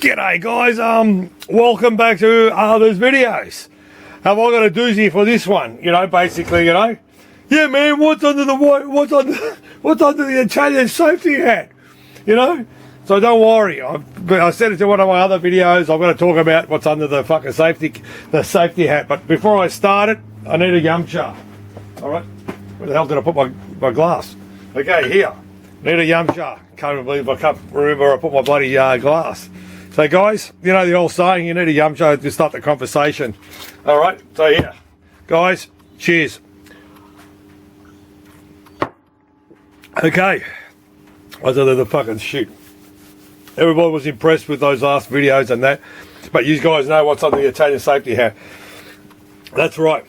G'day guys, welcome back to others videos. Have I got a doozy for this one? You know, basically, you know, yeah man, what's under the Italian safety hat? You know, so don't worry. I said it to one of my other videos. I'm going to talk about what's under the fucking safety hat. But before I start it, I need a yumcha. All right, where the hell did I put my glass? Okay, here. Need a yumcha. Can't believe I can't remember where I put my bloody glass. So guys, you know the old saying, you need a yumcha to start the conversation. All right, so yeah, guys, cheers. Okay, I was under the fucking shit. Everybody was impressed with those last videos and that, but you guys know what's under the Italian safety hat. That's right,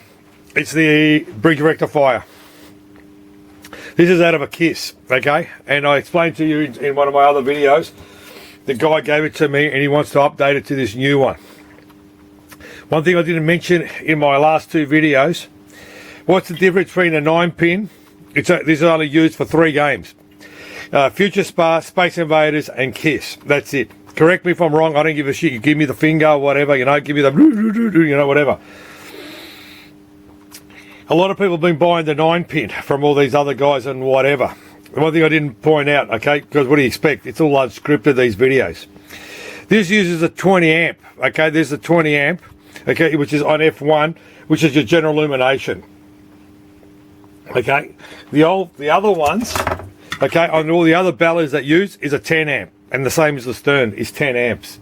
it's the bridge rectifier. This is out of a Kiss, okay? And I explained to you in one of my other videos, the guy gave it to me and he wants to update it to this new one. One thing I didn't mention in my last two videos, what's the difference between a 9-pin? This is only used for 3 games. Futura SPA, Space Invaders and Kiss. That's it. Correct me if I'm wrong, I don't give a shit. You give me the finger or whatever, you know, give me the, you know, whatever. A lot of people have been buying the 9-pin from all these other guys and whatever. One thing I didn't point out, okay, because what do you expect? It's all unscripted, these videos. This uses a 20 amp, okay? There's a 20 amp, okay, which is on F1, which is your general illumination. Okay, the other ones, okay, on all the other Ballys that use is a 10 amp, and the same as the Stern is 10 amps.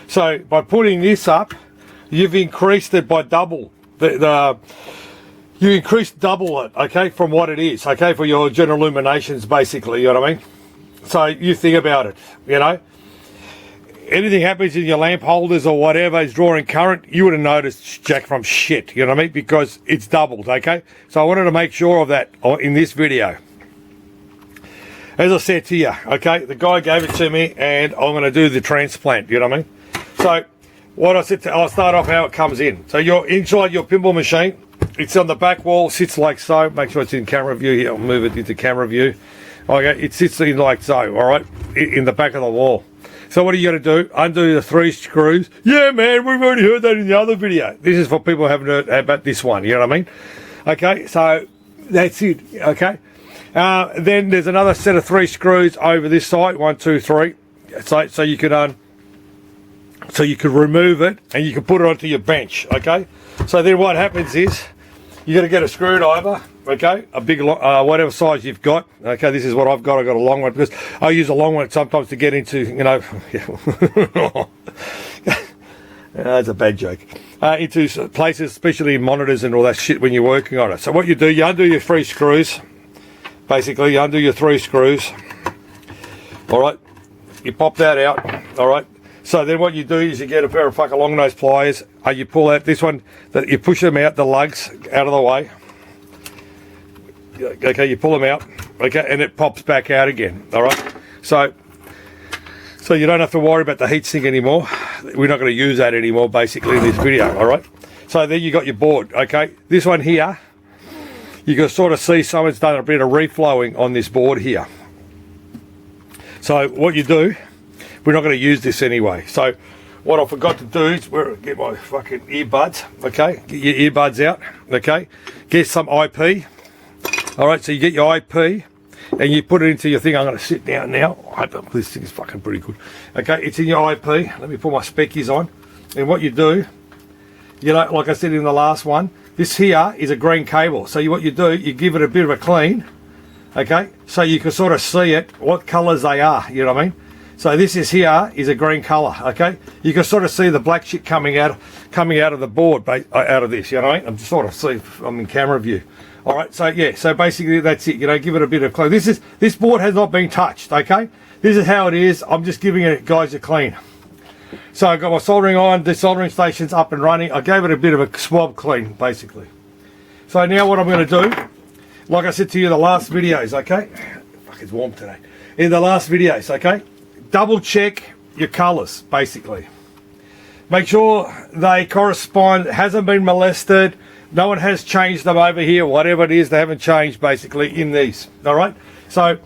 So by putting this up, you've increased it by double. You increase double it, okay, from what it is, okay, for your general illuminations, basically, you know what I mean? So you think about it, you know. Anything happens in your lamp holders or whatever is drawing current, you would have noticed jack from shit, you know what I mean? Because it's doubled, okay? So I wanted to make sure of that in this video. As I said to you, okay, the guy gave it to me and I'm going to do the transplant, you know what I mean? So what I said, I'll start off how it comes in. So you're inside your pinball machine. It's on the back wall, sits like so. Make sure it's in camera view here. I'll move it into camera view. Okay, it sits in like so, all right, in the back of the wall. So what are you going to do? Undo the 3 screws. Yeah, man, we've already heard that in the other video. This is for people who haven't heard about this one, you know what I mean? Okay, so that's it, okay? Then there's another set of 3 screws over this side, 1, 2, 3. So you can remove it and you can put it onto your bench, okay? So then what happens is, you got to get a screwdriver, okay, a big, whatever size you've got. Okay, this is what I've got a long one, because I use a long one sometimes to get into, you know, that's a bad joke, into places, especially monitors and all that shit when you're working on it. So what you do, you undo your 3 screws, basically, you undo your 3 screws, all right, you pop that out, all right. So then what you do is you get a pair of fucking long nose pliers, you pull out this one, that you push them out, the lugs out of the way. Okay, you pull them out, okay, and it pops back out again, all right? So you don't have to worry about the heat sink anymore. We're not going to use that anymore, basically, in this video, all right? So then you got your board, okay? This one here, you can sort of see someone's done a bit of reflowing on this board here. So what you do, we're not going to use this anyway. So what I forgot to do is get my fucking earbuds, okay? Get your earbuds out, okay? Get some IP. All right, so you get your IP and you put it into your thing. I'm going to sit down now. I hope this thing is fucking pretty good. Okay, it's in your IP. Let me put my speckies on. And what you do, you know, like I said in the last one, this here is a green cable. So what you do, you give it a bit of a clean, okay? So you can sort of see it, what colours they are, you know what I mean? So this is here is a green colour, okay? You can sort of see the black shit coming out of the board, out of this, you know what I mean? I'm just sort of see, I'm in camera view. All right, so yeah, so basically that's it, you know, give it a bit of clean. This board has not been touched, okay? This is how it is. I'm just giving it, guys, a clean. So I've got my soldering iron, the soldering station's up and running. I gave it a bit of a swab clean, basically. So now what I'm going to do, like I said to you in the last videos, okay? Fuck, it's warm today. In the last videos, okay? Double check your colours, basically. Make sure they correspond, hasn't been molested, no one has changed them over here, whatever it is, they haven't changed basically in these, all right? So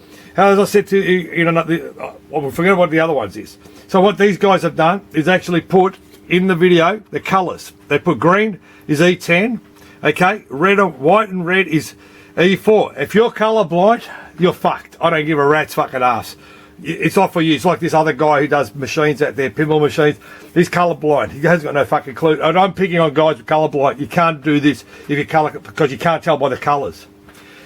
as I said to you, forget what the other ones is. So what these guys have done is actually put in the video the colours. They put green is E10, okay, white and red is E4. If you're colourblind, you're fucked. I don't give a rat's fucking ass. It's not for you. It's like this other guy who does machines out there, pinball machines. He's colourblind. He hasn't got no fucking clue. And I'm picking on guys with colourblind. You can't do this if you colour, because you can't tell by the colours.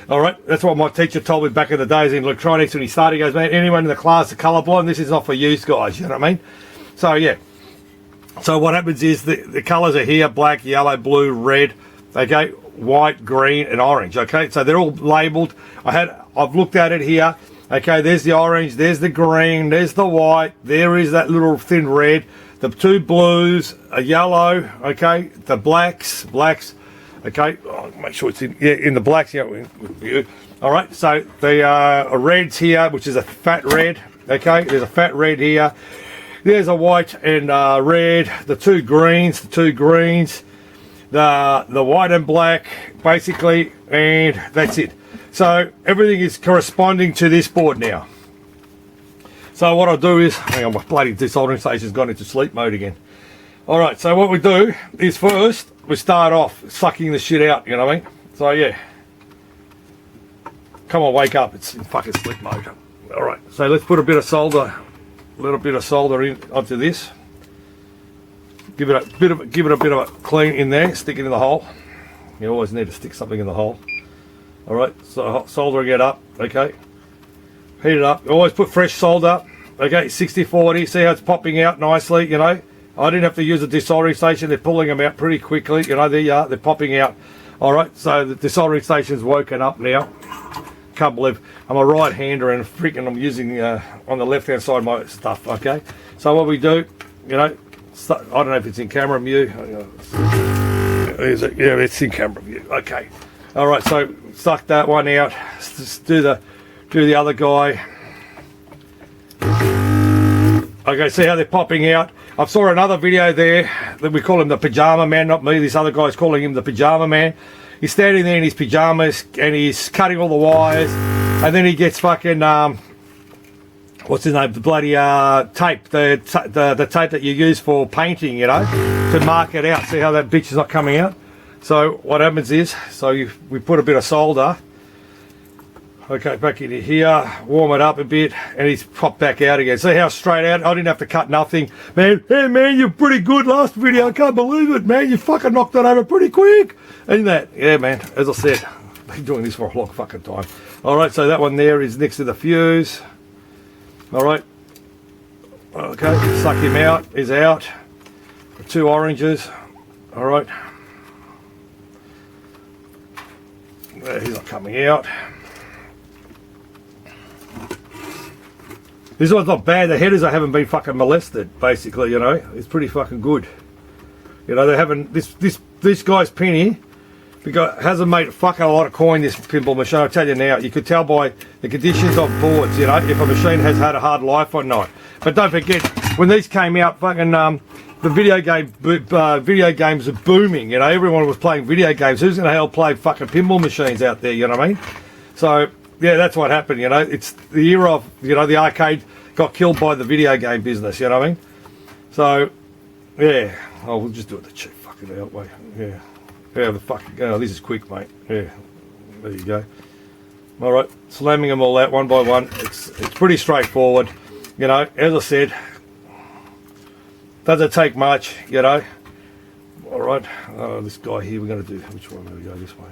All right, that's what my teacher told me back in the days in electronics when he started. He goes, man, anyone in the class is colourblind, this is not for you guys, you know what I mean? So, yeah. So what happens is the colours are here, black, yellow, blue, red, okay, white, green, and orange, okay? So they're all labelled. I've looked at it here, okay, there's the orange, there's the green, there's the white, there is that little thin red, the two blues, a yellow, okay, the blacks, okay, make sure it's in the blacks, yeah. All right, so the reds here, which is a fat red, okay, there's a fat red here. There's a white and red, the two greens, the white and black, basically, and that's it. So everything is corresponding to this board now. So what I'll do is, hang on, my bloody desoldering station's gone into sleep mode again. All right, so what we do is first, we start off sucking the shit out, you know what I mean? So yeah. Come on, wake up, it's in fucking sleep mode. All right, so let's put a bit of solder, in onto this. Give it a bit of a clean in there, stick it in the hole. You always need to stick something in the hole. All right, so soldering it up, okay. Heat it up, always put fresh solder, okay, 60-40, see how it's popping out nicely, you know. I didn't have to use a desoldering station. They're pulling them out pretty quickly. You know, they're popping out. All right, so the desoldering station's woken up now. Can't believe I'm a right-hander and freaking I'm using on the left-hand side my stuff, okay? So what we do, you know, I don't know if it's in camera view. Is it? Yeah, it's in camera view. Okay. All right, so suck that one out. Just do the other guy. Okay, see how they're popping out. I saw another video there that we call him the Pajama Man, not me. This other guy's calling him the Pajama Man. He's standing there in his pajamas and he's cutting all the wires, and then he gets fucking what's his name? The bloody tape, the tape that you use for painting, you know, to mark it out. See how that bitch is not coming out? So what happens is, we put a bit of solder. Okay, back into here, warm it up a bit, and he's popped back out again. See how straight out? I didn't have to cut nothing. Man, hey man, you're pretty good last video. I can't believe it, man. You fucking knocked that over pretty quick. Ain't that? Yeah, man, as I said, I've been doing this for a long fucking time. All right, so that one there is next to the fuse. All right. Okay, suck him out. He's out. The two oranges. All right. He's not coming out. This one's not bad. The headers haven't been fucking molested, basically, you know. It's pretty fucking good. You know, they haven't, this guy's penny, because hasn't made a fucking lot of coin, this pinball machine. I'll tell you now, you could tell by the conditions of boards, you know, if a machine has had a hard life or not. But don't forget, when these came out, fucking, the video games are booming, you know. Everyone was playing video games. Who's in the hell play fucking pinball machines out there, you know what I mean? So, yeah, that's what happened, you know. It's the era of, you know, the arcade got killed by the video game business, you know what I mean? So, yeah. Oh, we'll just do it the cheap fucking out way. Yeah. Yeah, the fucking, oh, this is quick, mate. Yeah. There you go. All right. Slamming them all out one by one. It's pretty straightforward. You know, as I said, doesn't take much, you know. All right. This guy here, we're going to do, which one? We're going to go this way.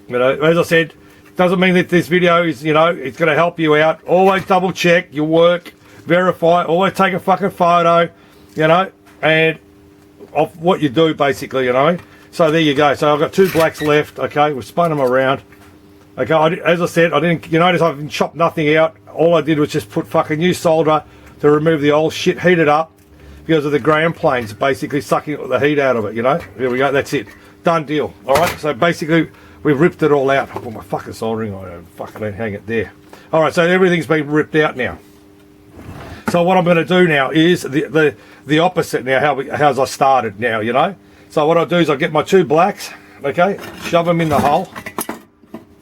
You know, as I said, doesn't mean that this video is, you know, it's going to help you out. Always double check your work, verify, always take a fucking photo, you know, and of what you do, basically, you know. So there you go. So I've got two blacks left. Okay, we've spun them around. Okay, as I said, I didn't, you notice I didn't chop nothing out. All I did was just put fucking new solder to remove the old shit, heat it up because of the ground planes basically sucking the heat out of it, you know. There we go, that's it. Done deal. All right, so basically we've ripped it all out. I put my fucking soldering iron, fucking hang it there. All right, so everything's been ripped out now. So what I'm going to do now is the opposite now, how I started now, you know. So what I'll do is I'll get my two blacks, okay, shove them in the hole.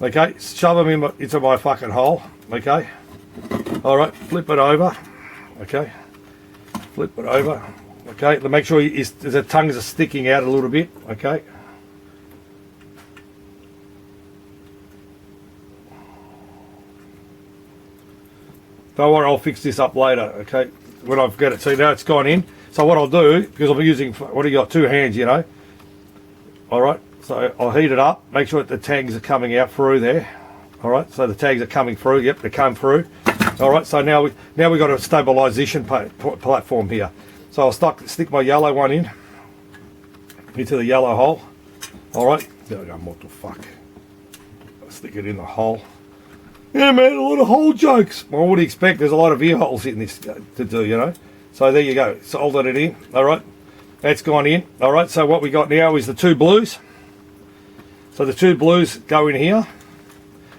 Okay, shove them into my fucking hole. Okay. All right, flip it over. Okay. Flip it over. Okay, to make sure the tongues are sticking out a little bit. Okay. Don't worry, I'll fix this up later. Okay, when I've got it. See, now it's gone in. So what I'll do, because I'm using, what do you got, 2 hands, you know. All right, so I'll heat it up. Make sure that the tags are coming out through there. All right, so the tags are coming through. Yep, they come through. All right, so now we got a stabilization platform here. So I'll stick my yellow one into the yellow hole. All right, there we go. What the fuck? I'll stick it in the hole. Yeah, man, a lot of hole jokes. Well, what do you expect? There's a lot of ear holes in this to do, you know. So there you go. Soldered it in. All right, that's gone in. All right, so what we got now is the 2 blues. So the 2 blues go in here.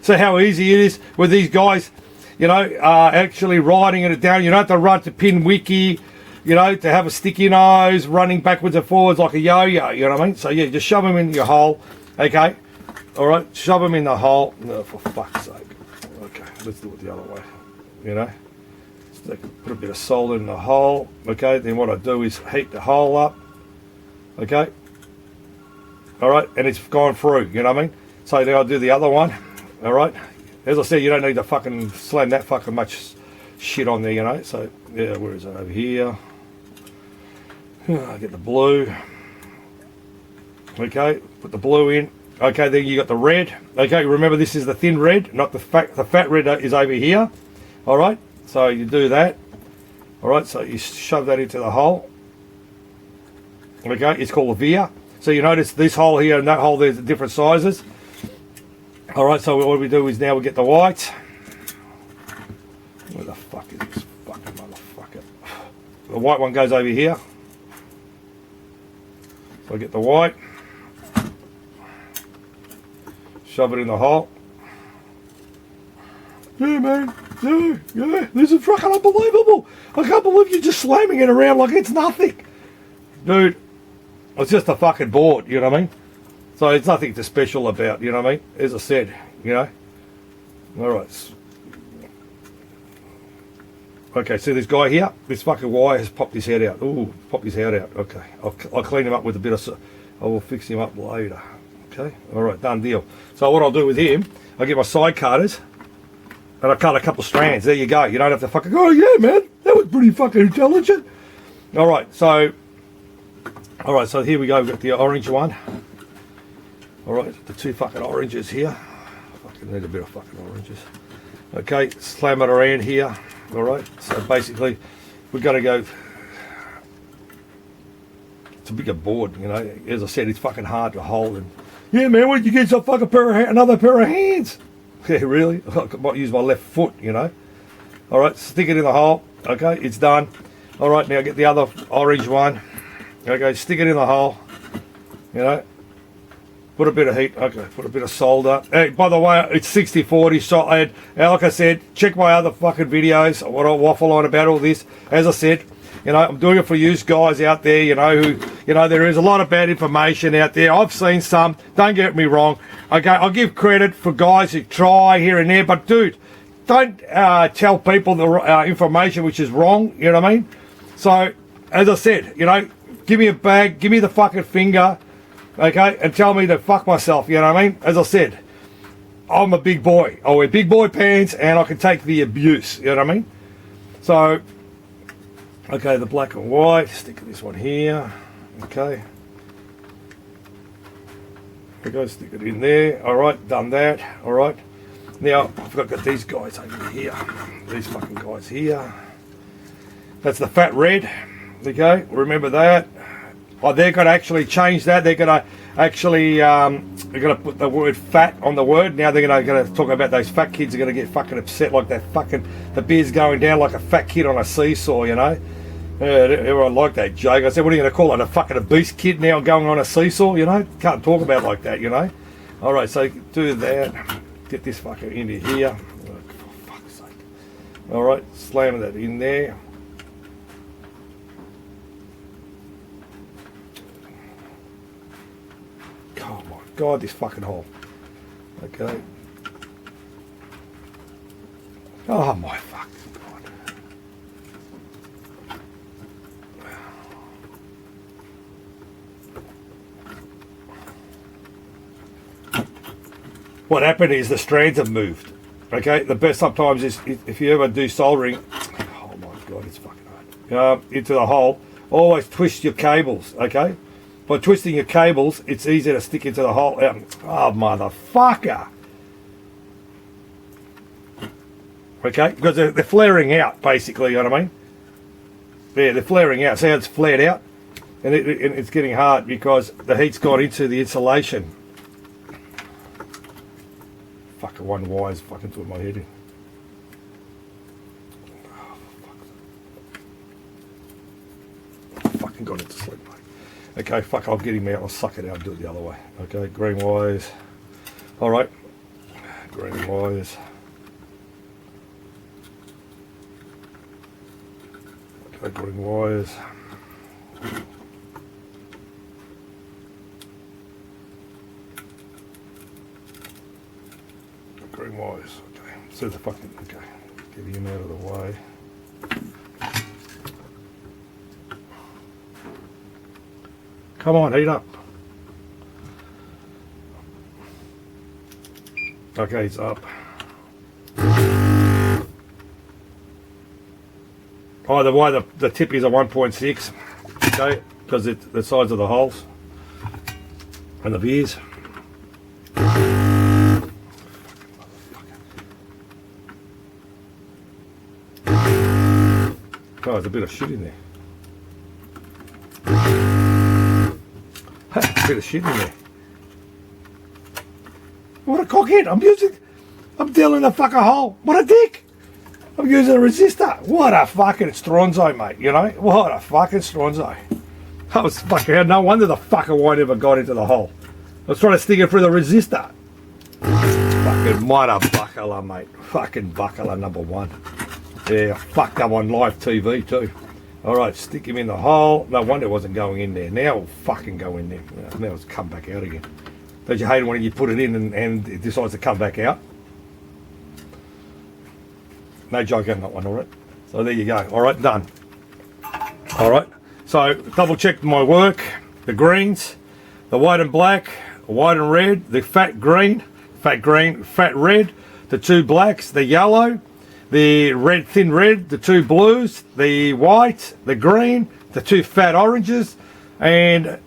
So how easy it is with these guys, you know, actually riding it down. You don't have to run to pin wiki, you know, to have a sticky nose, running backwards and forwards like a yo-yo, you know what I mean? So yeah, just shove them in your hole, okay? All right, shove them in the hole. No, for fuck's sake. Okay, let's do it the other way, you know? So put a bit of solder in the hole, okay? Then what I do is heat the hole up, okay? All right, and it's gone through, you know what I mean? So then I'll do the other one, all right? As I said, you don't need to fucking slam that fucking much shit on there, you know? So, yeah, where is it? Over here. I get the blue. Okay, put the blue in. Okay, then you got the red. Okay, remember this is the thin red, not the fat red is over here. All right, so you do that. All right, so you shove that into the hole. Okay, it's called a veer. So you notice this hole here and that hole, there's different sizes. All right, so what we do is now we get the white. Where the fuck is this fucking motherfucker? The white one goes over here. So I get the white. Shove it in the hole. Yeah, man. Yeah. This is fucking unbelievable. I can't believe you're just slamming it around like it's nothing. Dude, it's just a fucking board, you know what I mean? So it's nothing too special about, you know what I mean? As I said, you know. Alright. Okay, see this guy here? This fucking wire has popped his head out. Ooh, popped his head out. Okay. I'll clean him up with a bit of... I will fix him up later. Okay? Alright, done deal. So what I'll do with him, I'll get my side cutters and I'll cut a couple of strands. There you go. You don't have to fucking go, oh yeah, man. That was pretty fucking intelligent. Alright, so here we go. We've got the orange one. Alright, the 2 fucking oranges here. Fucking need a bit of fucking oranges. Okay, slam it around here. Alright, so basically we've got to go. It's a bigger board, you know. As I said, it's fucking hard to hold. And yeah, man, why did you get some fucking another pair of hands? Yeah, really? I might use my left foot, you know. Alright, stick it in the hole. Okay, it's done. Alright, now get the other orange one. Okay, stick it in the hole. You know. Put a bit of heat, okay, put a bit of solder. Hey, by the way, it's 60-40 solid. Now, like I said, check my other fucking videos. What I waffle on about all this. As I said, you know, I'm doing it for you guys out there, you know, who, you know, there is a lot of bad information out there. I've seen some, don't get me wrong. Okay, I'll give credit for guys who try here and there, but dude, don't tell people the information which is wrong, you know what I mean? So, as I said, you know, give me a bag, give me the fucking finger, okay, and tell me to fuck myself, you know what I mean? As I said, I'm a big boy. I wear big boy pants and I can take the abuse, you know what I mean? So, okay, the black and white, stick this one here, okay. There we go, stick it in there, alright, done that, alright. Now, I've got these guys over here, these fucking guys here. That's the fat red, okay, remember that. Oh, they're going to actually change that. They're going to actually they're going to put the word fat on the word. Now they're going to talk about those fat kids are going to get fucking upset like that fucking, the beer's going down like a fat kid on a seesaw, you know. Everyone liked that joke. I said, what are you going to call it? A fucking obese kid now going on a seesaw, you know? Can't talk about it like that, you know. All right, so do that. Get this fucker into here. Oh, for fuck's sake. All right, slam that in there. Oh my God, this fucking hole. Okay, Oh my fucking God. What happened is the strands have moved. Okay, the best sometimes is if you ever do soldering, oh my God, it's fucking hard, into the hole, always twist your cables, okay? By twisting your cables, it's easier to stick into the hole. Oh, motherfucker. Okay, because they're flaring out, basically, you know what I mean? Yeah, they're flaring out. See how it's flared out? And it's getting hard because the heat's got into the insulation. Fucking one wire's fucking put my head in. Oh, fuck. Fucking got it to sleep, mate. Okay, fuck, I'll get him out. I'll suck it out and do it the other way. Okay, green wires. All right. Green wires. Okay, green wires. Green wires. Okay, so the fucking, okay, get him out of the way. Come on, heat up. Okay, it's up. Oh, the tip is a 1.6, okay, because it's the size of the holes and the veers. Oh, there's a bit of shit in there. A bit of shit in there. What a cockhead! I'm dealing a fucking hole. What a dick! I'm using a resistor. What a fucking stronzo, mate. You know? What a fucking stronzo. I was fucking, no wonder the fucking wire never got into the hole. I was trying to stick it through the resistor. Fucking mother buckler, mate. Fucking buckler number one. Yeah, I fucked up on live TV too. Alright, stick him in the hole. No wonder it wasn't going in there. Now it'll fucking go in there. Now it's come back out again. Don't you hate it when you put it in and it decides to come back out? No joke on that one, alright? So there you go. Alright, done. Alright, so double check my work. The greens, the white and black, white and red, the fat green, fat red, the two blacks, the yellow, the red, thin red, the two blues, the white, the green, the two fat oranges, and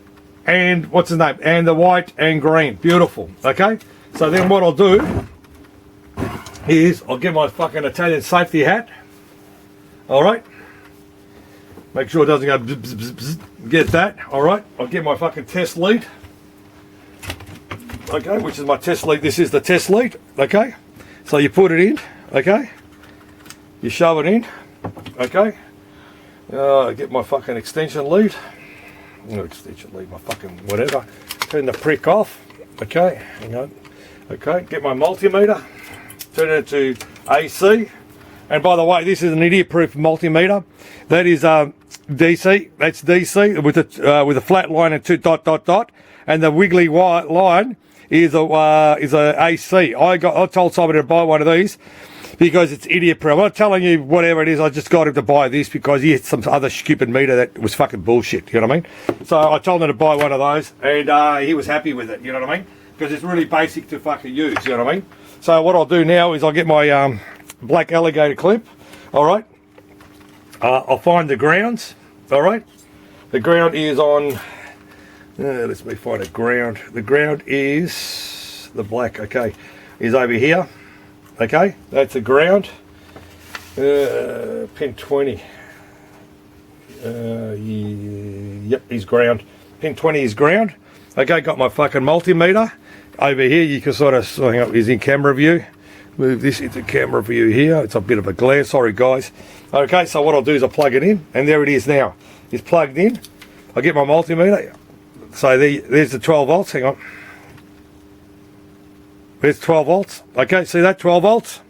what's his name? And the white and green. Beautiful. Okay? So then what I'll do is I'll get my fucking Italian safety hat. Alright? Make sure it doesn't go bzz, bzz, bzz. Get that. Alright? I'll get my fucking test lead. Okay, which is my test lead. This is the test lead. Okay? So you put it in. Okay? You shove it in, okay? Get my fucking extension lead. No extension lead, my fucking whatever. Turn the prick off, okay? Hang on. Okay, get my multimeter. Turn it to AC. And by the way, this is an idiot-proof multimeter. That is DC. That's DC with a flat line and two ... And the wiggly white line is a AC. I told somebody to buy one of these because it's idiot-proof. I'm not telling you whatever it is. I just got him to buy this because he had some other stupid meter that was fucking bullshit. You know what I mean? So I told him to buy one of those, and he was happy with it. You know what I mean? Because it's really basic to fucking use. You know what I mean? So what I'll do now is I'll get my black alligator clip. All right. I'll find the grounds. All right. The ground is on. Let's me find a ground. The ground is the black. Okay, is over here. Okay, that's the ground. Pin 20. Yep, is ground. Pin 20 is ground. Okay, got my fucking multimeter over here. You can sort of hang up. Is in camera view. Move this into camera view here. It's a bit of a glare. Sorry, guys. Okay, so what I'll do is I'll plug it in, and there it is now. It's plugged in. I'll get my multimeter. So there's the 12 volts. Hang on. There's 12 volts. Okay, see that? 12 volts.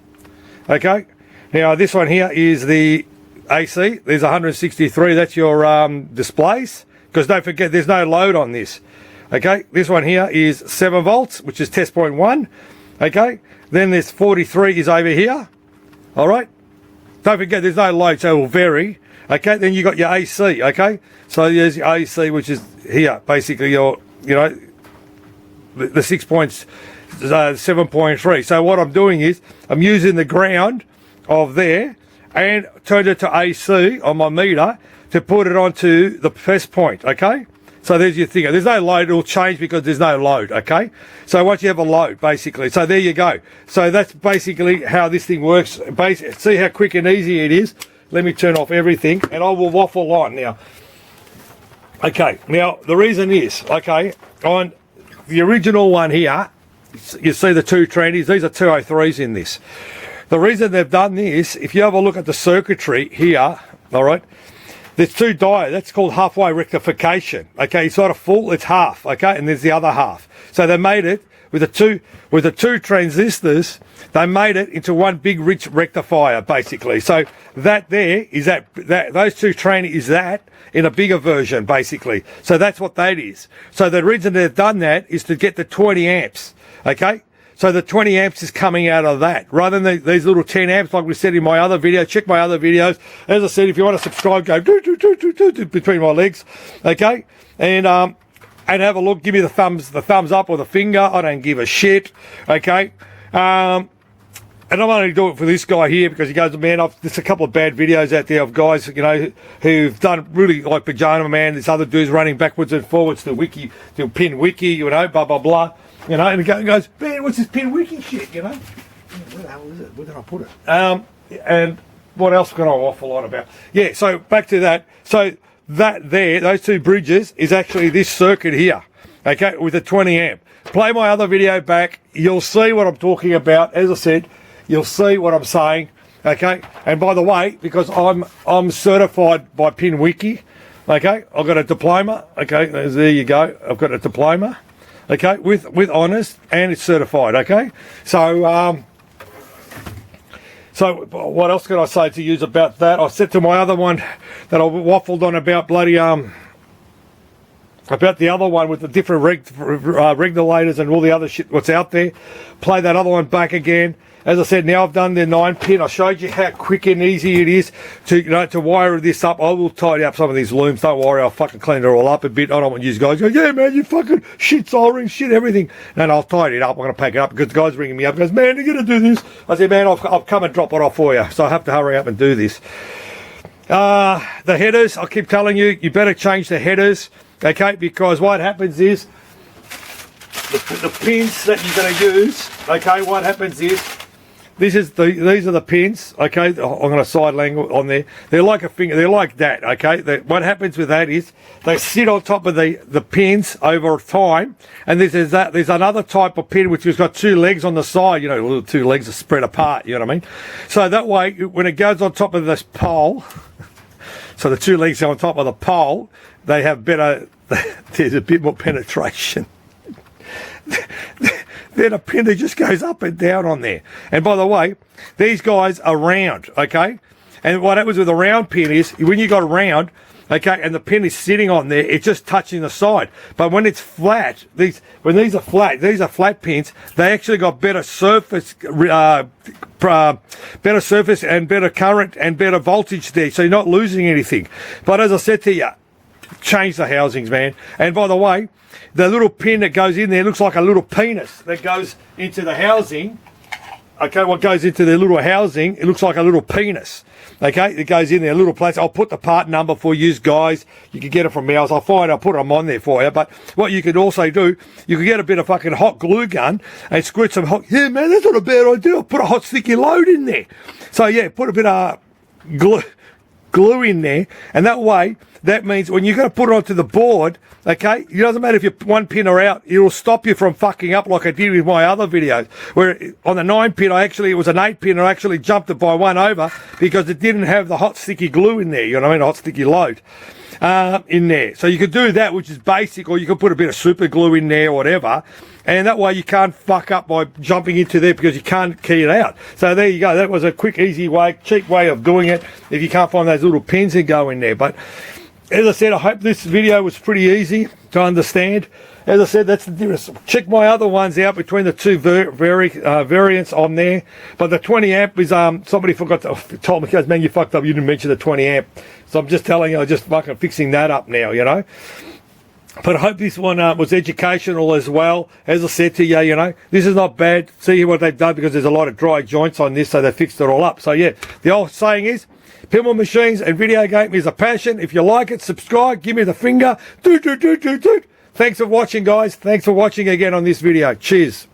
Okay. Now this one here is the AC. There's 163. That's your displays. Because don't forget, there's no load on this. Okay. This one here is 7 volts, which is test point 1. Okay. Then there's 43 is over here. All right. Don't forget, there's no load, so it will vary. Okay. Then you got your AC. Okay. So there's your AC, which is here, basically your, you know, the 7.3. So what I'm doing is I'm using the ground of there and turned it to AC on my meter to put it onto the press point. Okay. So there's your thing. There's no load. It'll change because there's no load, okay? So once you have a load, basically. So there you go. So that's basically how this thing works. See how quick and easy it is? Let me turn off everything, and I will waffle on now. Okay, now the reason is, okay, on the original one here, you see the two trannies. These are 203s in this. The reason they've done this, if you have a look at the circuitry here, all right, there's two diodes. That's called halfway rectification. Okay, it's not a full, it's half. Okay, and there's the other half. So they made it with the two transistors. They made it into one big rich rectifier, basically. So that there is that those two trannies is that in a bigger version, basically. So that's what that is. So the reason they've done that is to get the 20 amps. Okay. So the 20 amps is coming out of that, rather than these little 10 amps like we said in my other video. Check my other videos. As I said, if you want to subscribe, go do between my legs, okay? And have a look. Give me the thumbs up or the finger. I don't give a shit, okay? And I'm only doing it for this guy here because he goes, man, there's a couple of bad videos out there of guys, you know, who've done really like Pajama Man. This other dude's running backwards and forwards to pin wiki, you know, blah, blah, blah. You know, and he goes, man, what's this pin wiki shit, you know? Where the hell is it? Where did I put it? And what else can I waffle on about? Yeah, so back to that. So that there, those two bridges, is actually this circuit here, okay, with a 20 amp. Play my other video back. You'll see what I'm talking about. As I said, you'll see what I'm saying, okay? And by the way, because I'm certified by PinWiki, okay? I've got a diploma, okay? There you go. I've got a diploma. Okay, with honours, and it's certified, okay? So what else can I say to you about that? I said to my other one that I waffled on about bloody, about the other one with the different regulators and all the other shit what's out there. Play that other one back again. As I said, now I've done the 9-pin. I showed you how quick and easy it is to wire this up. I will tidy up some of these looms. Don't worry, I'll fucking clean it all up a bit. I don't want you guys to go, yeah, man, you fucking shit soldering, shit everything. And I'll tidy it up. I'm going to pack it up because the guy's ringing me up. He goes, man, you're going to do this. I said, man, I'll come and drop it off for you. So I have to hurry up and do this. The headers, I keep telling you, you better change the headers, okay? Because what happens is the pins that you're going to use, okay, what happens is, these are the pins, okay? I'm going to side angle on there. They're like a finger. They're like that, okay? What happens with that is they sit on top of the pins over time, and there's another type of pin which has got two legs on the side. You know, little two legs are spread apart. You know what I mean? So that way, when it goes on top of this pole, so the two legs are on top of the pole, they have better. There's a bit more penetration. Then a pin that just goes up and down on there. And by the way, these guys are round, okay? And what happens with a round pin is, when you got a round, okay, and the pin is sitting on there, it's just touching the side. But when it's flat, when these are flat pins, they actually got better surface, and better current and better voltage there, so you're not losing anything. But as I said to you, change the housings, man. And by the way, the little pin that goes in there looks like a little penis that goes into the housing. Okay, what goes into the little housing, it looks like a little penis. Okay, it goes in there, a little place. I'll put the part number for you guys. You can get it from Mouse. I'll put them on there for you. But what you could also do, you could get a bit of fucking hot glue gun and squirt some hot. Yeah, man, that's not a bad idea. I'll put a hot sticky load in there. So yeah, put a bit of glue in there, and that way, that means when you're going to put it onto the board, okay, it doesn't matter if you're one pin or out, it will stop you from fucking up like I did with my other videos, where on the 9-pin, it was an 8-pin, I actually jumped it by one over because it didn't have the hot sticky glue in there, you know what I mean, hot sticky load in there. So you could do that, which is basic, or you could put a bit of super glue in there or whatever, and that way you can't fuck up by jumping into there because you can't key it out. So there you go. That was a quick, easy way, cheap way of doing it if you can't find those little pins and go in there. But as I said, I hope this video was pretty easy to understand. As I said, that's the difference. Check my other ones out between the two variants on there. But the 20 amp is, somebody told me, goes, man, you fucked up, you didn't mention the 20 amp. So I'm just telling you, I'm just fucking fixing that up now, you know. But I hope this one was educational as well. As I said to you, you know, this is not bad. See what they've done, because there's a lot of dry joints on this, so they fixed it all up. So yeah, the old saying is, pinball machines and video game is a passion. If you like it, subscribe, give me the finger. Doot. Thanks for watching, guys. Thanks for watching again on this video. Cheers.